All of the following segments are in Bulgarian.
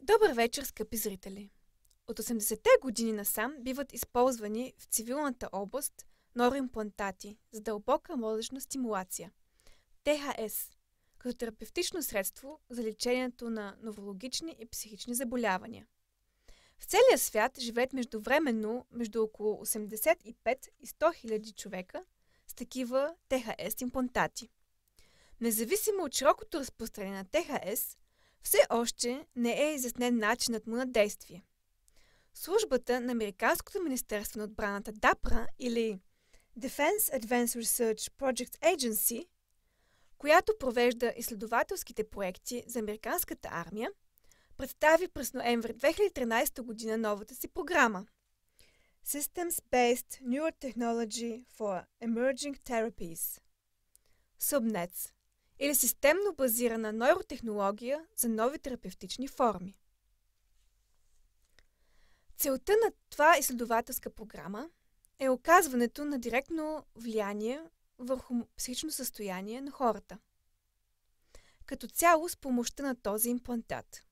Добър вечер, скъпи зрители! От 80-те години насам биват използвани в цивилната област нейроимплантати за дълбока мозъчна стимулация – ТХС, като терапевтично средство за лечението на неврологични и психични заболявания. В целия свят живеят междувременно между около 85 и 100 хиляди човека с такива ТХС имплантати. Независимо от широкото разпространение на ТХС, все още не е изяснен начинът му на действие. Службата на Американското министерство на отбраната ДАПРА или Defense Advanced Research Project Agency, която провежда изследователските проекти за американската армия, представи през ноември 2013 година новата си програма Systems-Based Neurotechnology for Emerging Therapies SUBNETS или системно базирана нейротехнология за нови терапевтични форми. Целта на това изследователска програма е оказването на директно влияние върху психично състояние на хората. Като цяло с помощта на този имплантат.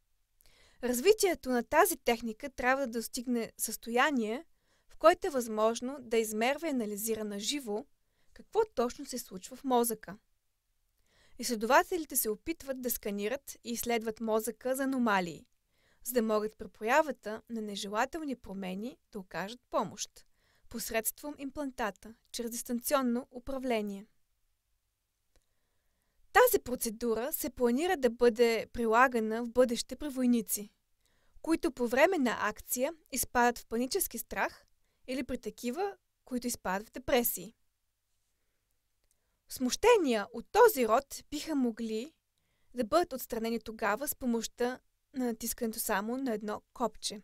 Развитието на тази техника трябва да достигне състояние, в което е възможно да измерва и анализира на живо какво точно се случва в мозъка. Изследователите се опитват да сканират и изследват мозъка за аномалии, за да могат при проявата на нежелателни промени да окажат помощ посредством имплантата, чрез дистанционно управление. Тази процедура се планира да бъде прилагана в бъдеще при войници, които по време на акция изпадат в панически страх или при такива, които изпадат в депресии. Смущения от този род биха могли да бъдат отстранени тогава с помощта на натискането само на едно копче.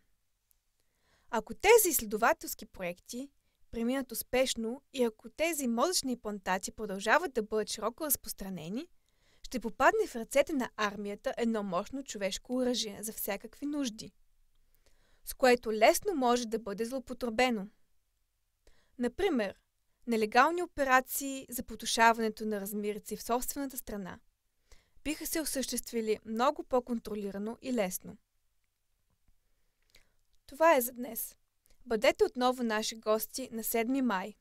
Ако тези изследователски проекти преминат успешно и ако тези мозъчни имплантати продължават да бъдат широко разпространени, ще попадне в ръцете на армията едно мощно човешко оръжие за всякакви нужди, с което лесно може да бъде злоупотребено. Например, нелегални операции за потушаването на размирици в собствената страна биха се осъществили много по-контролирано и лесно. Това е за днес. Бъдете отново наши гости на 7 май.